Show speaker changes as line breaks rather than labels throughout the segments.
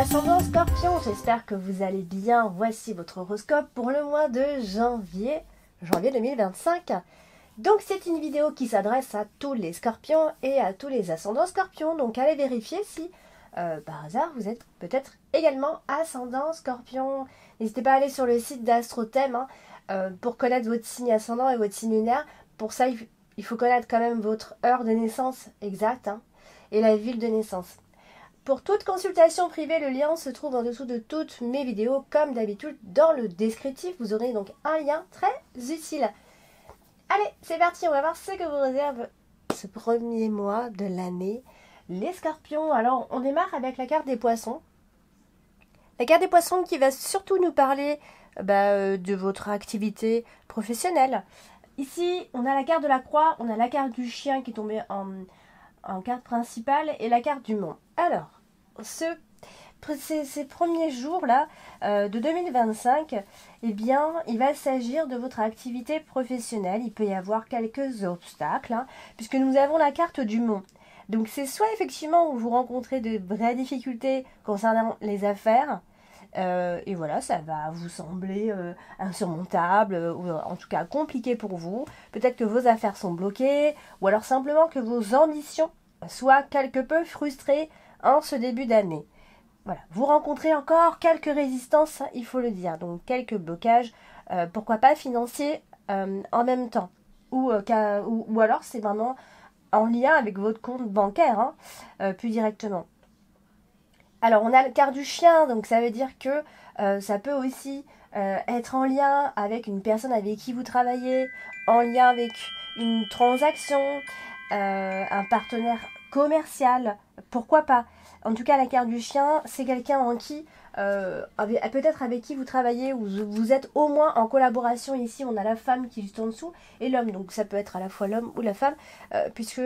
Ascendant Scorpion, j'espère que vous allez bien. Voici votre horoscope pour le mois de janvier 2025. Donc c'est une vidéo qui s'adresse à tous les scorpions et à tous les ascendants scorpions. Donc allez vérifier si par hasard vous êtes peut-être également ascendant scorpion. N'hésitez pas à aller sur le site d'Astrothème pour connaître votre signe ascendant et votre signe lunaire. Pour ça il faut connaître quand même votre heure de naissance exacte et la ville de naissance. Pour toute consultation privée, le lien se trouve en dessous de toutes mes vidéos. Comme d'habitude, dans le descriptif, vous aurez donc un lien très utile. Allez, c'est parti, on va voir ce que vous réserve ce premier mois de l'année. Les scorpions, alors on démarre avec la carte des poissons. La carte des poissons qui va surtout nous parler de votre activité professionnelle. Ici, on a la carte de la croix, on a la carte du chien qui est tombée en carte principale et la carte du monde. Alors, ces premiers jours-là de 2025, eh bien, il va s'agir de votre activité professionnelle. Il peut y avoir quelques obstacles, puisque nous avons la carte du mont. Donc, c'est soit effectivement où vous rencontrez de vraies difficultés concernant les affaires, et voilà, ça va vous sembler insurmontable, ou en tout cas compliqué pour vous. Peut-être que vos affaires sont bloquées, ou alors simplement que vos ambitions soient quelque peu frustrées en ce début d'année. Voilà, vous rencontrez encore quelques résistances, il faut le dire, donc quelques blocages, pourquoi pas financiers en même temps, ou alors c'est vraiment en lien avec votre compte bancaire, plus directement. Alors on a le carte du chien, donc ça veut dire que ça peut aussi être en lien avec une personne avec qui vous travaillez, en lien avec une transaction, un partenaire commercial, pourquoi pas. En tout cas, la carte du chien, c'est quelqu'un en qui, peut-être avec qui vous travaillez, ou vous êtes au moins en collaboration. Ici, on a la femme qui est juste en dessous, et l'homme. Donc ça peut être à la fois l'homme ou la femme, puisque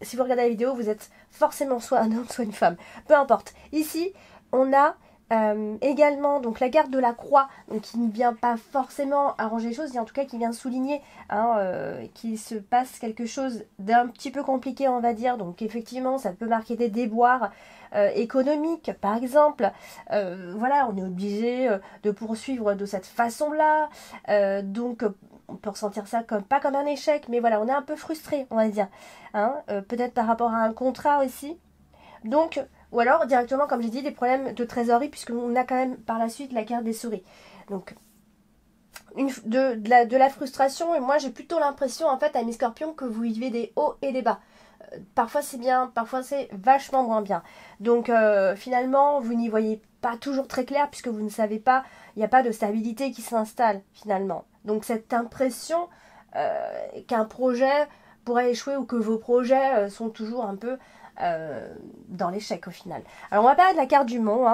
si vous regardez la vidéo, vous êtes forcément soit un homme, soit une femme. Peu importe. Ici, on a également donc la carte de la croix, donc qui ne vient pas forcément arranger les choses, mais en tout cas qui vient souligner qu'il se passe quelque chose d'un petit peu compliqué, on va dire. Donc effectivement, ça peut marquer des déboires économiques, par exemple. Voilà, on est obligé de poursuivre de cette façon-là. Donc on peut ressentir ça pas comme un échec, mais voilà, on est un peu frustré, on va dire. Peut-être par rapport à un contrat aussi. Donc, ou alors directement, comme j'ai dit, des problèmes de trésorerie, puisqu'on a quand même par la suite la carte des souris. Donc, de la frustration, et moi j'ai plutôt l'impression, en fait, à mes scorpions, que vous vivez des hauts et des bas. Parfois c'est bien, parfois c'est vachement moins bien. Donc, finalement, vous n'y voyez pas toujours très clair, puisque vous ne savez pas, il n'y a pas de stabilité qui s'installe, finalement. Donc, cette impression qu'un projet pourrait échouer, ou que vos projets sont toujours un peu dans l'échec au final. Alors on va parler de la carte du mont.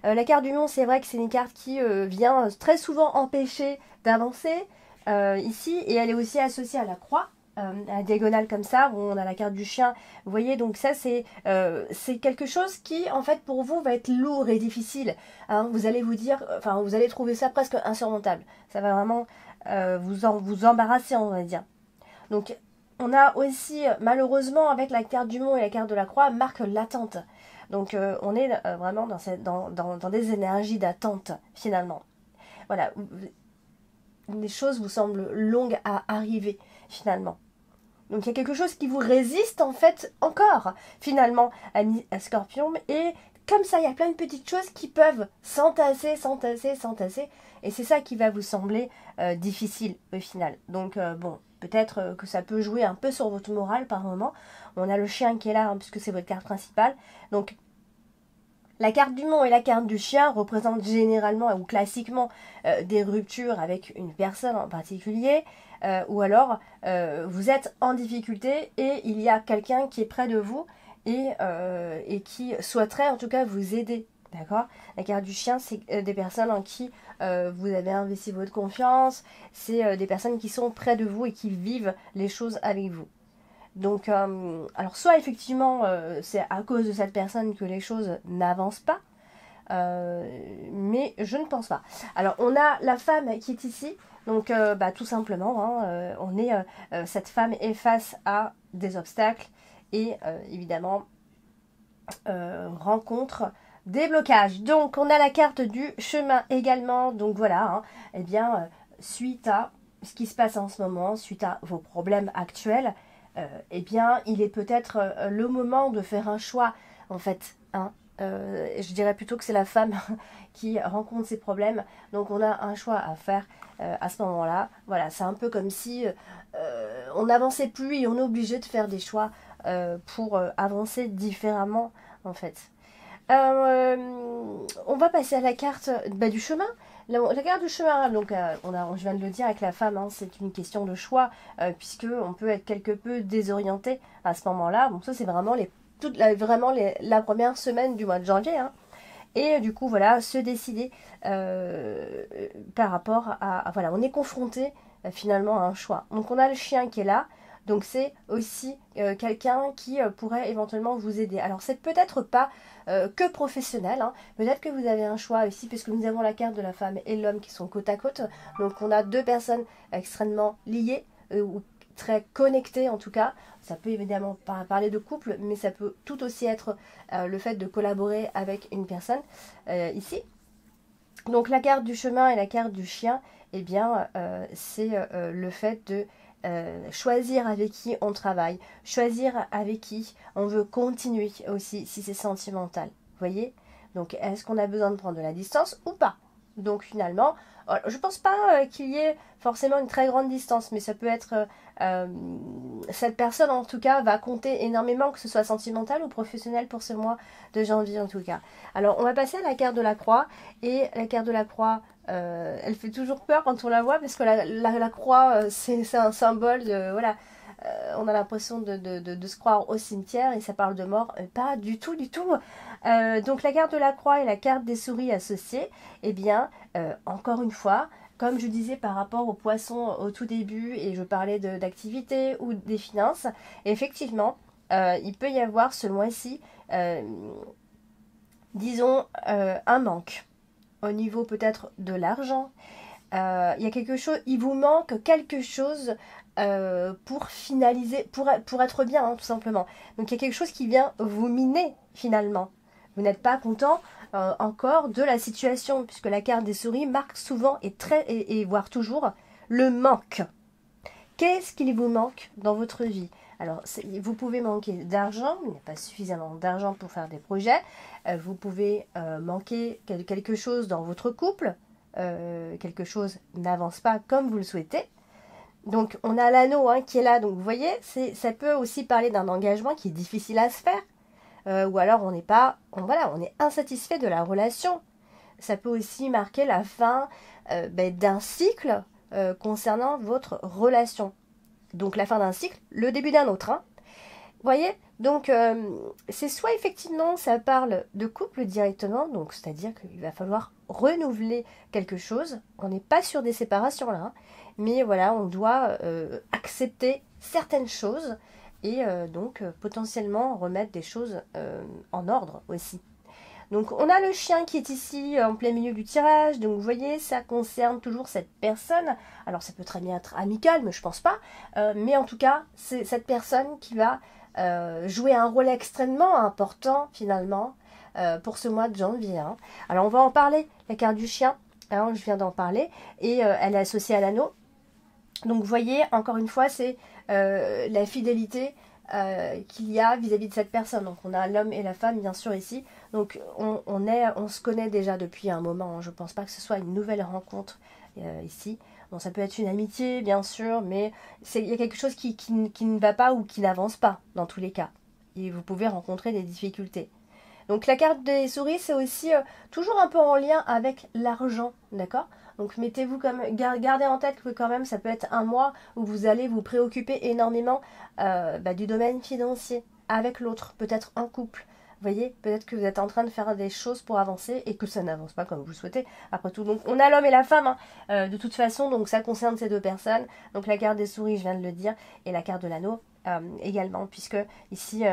La carte du mont, c'est vrai que c'est une carte qui vient très souvent empêcher d'avancer ici, et elle est aussi associée à la croix, à la diagonale comme ça, où on a la carte du chien. Vous voyez, donc ça c'est quelque chose qui en fait pour vous va être lourd et difficile. Vous allez vous dire, enfin vous allez trouver ça presque insurmontable. Ça va vraiment vous embarrasser, on va dire. Donc on a aussi, malheureusement, avec la carte du mont et la carte de la croix, marque l'attente. Donc, on est vraiment dans des énergies d'attente, finalement. Voilà, les choses vous semblent longues à arriver, finalement. Donc, il y a quelque chose qui vous résiste, en fait, encore, finalement, à Scorpion. Et comme ça, il y a plein de petites choses qui peuvent s'entasser. Et c'est ça qui va vous sembler difficile, au final. Donc, bon... Peut-être que ça peut jouer un peu sur votre morale par moment. On a le chien qui est là, puisque c'est votre carte principale. Donc, la carte du mont et la carte du chien représentent généralement ou classiquement des ruptures avec une personne en particulier. Ou alors, vous êtes en difficulté et il y a quelqu'un qui est près de vous et qui souhaiterait en tout cas vous aider. D'accord? La carte du chien, c'est des personnes en qui vous avez investi votre confiance. C'est des personnes qui sont près de vous et qui vivent les choses avec vous. Donc, alors soit effectivement, c'est à cause de cette personne que les choses n'avancent pas. Mais je ne pense pas. Alors, on a la femme qui est ici. Donc, tout simplement, cette femme est face à des obstacles. Et évidemment, rencontre des blocages. Donc, on a la carte du chemin également. Donc, voilà, hein, eh bien, suite à ce qui se passe en ce moment, suite à vos problèmes actuels, eh bien, il est peut-être le moment de faire un choix, en fait. Hein. Je dirais plutôt que c'est la femme qui rencontre ses problèmes. Donc, on a un choix à faire à ce moment-là. Voilà, c'est un peu comme si on n'avançait plus et on est obligé de faire des choix pour avancer différemment, en fait. On va passer à la carte du chemin. La carte du chemin, donc je viens de le dire avec la femme, hein, c'est une question de choix, puisque on peut être quelque peu désorienté à ce moment-là. Bon, ça c'est vraiment la première semaine du mois de janvier, hein. Et du coup, voilà, se décider par rapport voilà, on est confronté finalement à un choix. Donc on a le chien qui est là. Donc c'est aussi quelqu'un qui pourrait éventuellement vous aider. Alors c'est peut-être pas que professionnel, hein. Peut-être que vous avez un choix ici, puisque nous avons la carte de la femme et l'homme qui sont côte à côte. Donc on a deux personnes extrêmement liées, ou très connectées en tout cas. Ça peut évidemment pas parler de couple, mais ça peut tout aussi être le fait de collaborer avec une personne ici. Donc la carte du chemin et la carte du chien, eh bien c'est le fait de choisir avec qui on travaille, choisir avec qui on veut continuer aussi si c'est sentimental. Vous voyez? Donc est-ce qu'on a besoin de prendre de la distance ou pas? Donc finalement, je pense pas qu'il y ait forcément une très grande distance, mais ça peut être cette personne en tout cas va compter énormément, que ce soit sentimental ou professionnel pour ce mois de janvier en tout cas. Alors on va passer à la carte de la croix, et la carte de la croix, elle fait toujours peur quand on la voit, parce que la croix c'est un symbole de voilà. On a l'impression de se croire au cimetière et ça parle de mort. Pas du tout, du tout. Donc la carte de la croix et la carte des souris associées, eh bien, encore une fois, comme je disais par rapport aux poissons au tout début, et je parlais d'activité ou des finances, effectivement, il peut y avoir ce mois-ci, disons, un manque au niveau peut-être de l'argent. Il y a quelque chose, il vous manque quelque chose pour finaliser, pour être bien, hein, tout simplement. Donc il y a quelque chose qui vient vous miner finalement. Vous n'êtes pas content encore de la situation, puisque la carte des souris marque souvent et voire toujours le manque. Qu'est-ce qu'il vous manque dans votre vie? Alors, vous pouvez manquer d'argent, il n'y a pas suffisamment d'argent pour faire des projets. Vous pouvez manquer quelque chose dans votre couple. Quelque chose n'avance pas comme vous le souhaitez. Donc, on a l'anneau qui est là. Donc, vous voyez, ça peut aussi parler d'un engagement qui est difficile à se faire. Ou alors, on est insatisfait de la relation. Ça peut aussi marquer la fin d'un cycle concernant votre relation. Donc la fin d'un cycle, le début d'un autre. Hein. Vous voyez? Donc c'est soit effectivement ça parle de couple directement, donc c'est-à-dire qu'il va falloir renouveler quelque chose. On n'est pas sur des séparations là, hein, mais voilà, on doit accepter certaines choses et donc potentiellement remettre des choses en ordre aussi. Donc on a le chien qui est ici en plein milieu du tirage. Donc vous voyez, ça concerne toujours cette personne. Alors ça peut très bien être amical, mais je pense pas. Mais en tout cas, c'est cette personne qui va jouer un rôle extrêmement important finalement pour ce mois de janvier. Hein. Alors on va en parler, la carte du chien. Hein, je viens d'en parler. Et elle est associée à l'anneau. Donc vous voyez, encore une fois, c'est la fidélité qu'il y a vis-à-vis de cette personne. Donc on a l'homme et la femme bien sûr ici. Donc on se connaît déjà depuis un moment. Hein. Je ne pense pas que ce soit une nouvelle rencontre ici. Bon, ça peut être une amitié bien sûr, mais il y a quelque chose qui ne va pas ou qui n'avance pas dans tous les cas. Et vous pouvez rencontrer des difficultés. Donc la carte des souris, c'est aussi toujours un peu en lien avec l'argent, d'accord? Donc mettez-vous gardez en tête que quand même ça peut être un mois où vous allez vous préoccuper énormément du domaine financier avec l'autre, peut-être un couple. Vous voyez, peut-être que vous êtes en train de faire des choses pour avancer et que ça n'avance pas comme vous le souhaitez. Après tout, donc on a l'homme et la femme, hein, de toute façon, donc ça concerne ces deux personnes. Donc la carte des souris, je viens de le dire, et la carte de l'anneau également, puisque ici...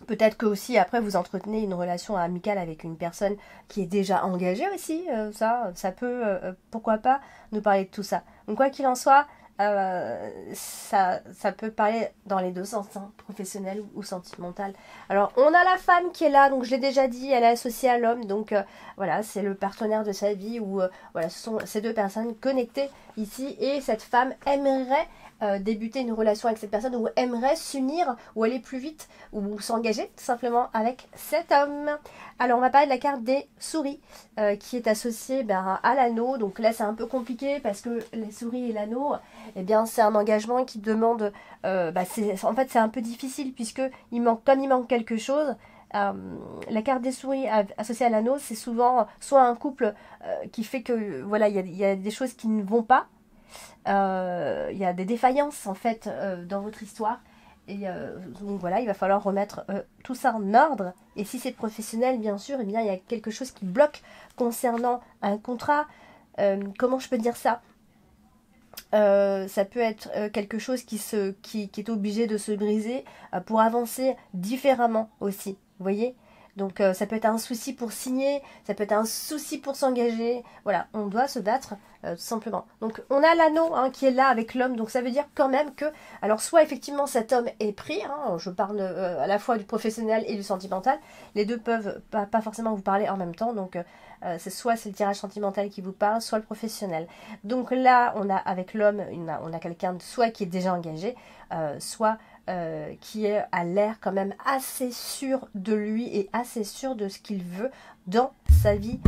peut-être que aussi après vous entretenez une relation amicale avec une personne qui est déjà engagée aussi, ça peut, pourquoi pas, nous parler de tout ça. Donc quoi qu'il en soit, ça peut parler dans les deux sens, hein, professionnel ou sentimental. Alors, on a la femme qui est là, donc je l'ai déjà dit, elle est associée à l'homme, donc voilà, c'est le partenaire de sa vie, ou voilà, ce sont ces deux personnes connectées ici, et cette femme aimerait débuter une relation avec cette personne, ou aimerait s'unir, ou aller plus vite, ou s'engager tout simplement avec cet homme. Alors, on va parler de la carte des souris, qui est associée à l'anneau. Donc là, c'est un peu compliqué, parce que les souris et l'anneau, eh bien, c'est un engagement qui demande... en fait, c'est un peu difficile, puisque comme il manque quelque chose, la carte des souris associée à l'anneau, c'est souvent soit un couple qui fait que, voilà, il y a des choses qui ne vont pas, il y a des défaillances, en fait, dans votre histoire. Et donc voilà, il va falloir remettre tout ça en ordre. Et si c'est professionnel, bien sûr, eh bien, il y a quelque chose qui bloque concernant un contrat. Comment je peux dire ça? Ça peut être quelque chose qui est obligé de se briser pour avancer différemment aussi. Vous voyez? Donc ça peut être un souci pour signer, ça peut être un souci pour s'engager. Voilà, on doit se battre tout simplement. Donc on a l'anneau hein, qui est là avec l'homme, donc ça veut dire quand même que, alors soit effectivement cet homme est pris, hein, je parle à la fois du professionnel et du sentimental, les deux peuvent pas forcément vous parler en même temps, donc c'est le tirage sentimental qui vous parle, soit le professionnel. Donc là, on a avec l'homme, on a quelqu'un soit qui est déjà engagé, soit qui est à l'air quand même assez sûr de lui et assez sûr de ce qu'il veut dans sa vie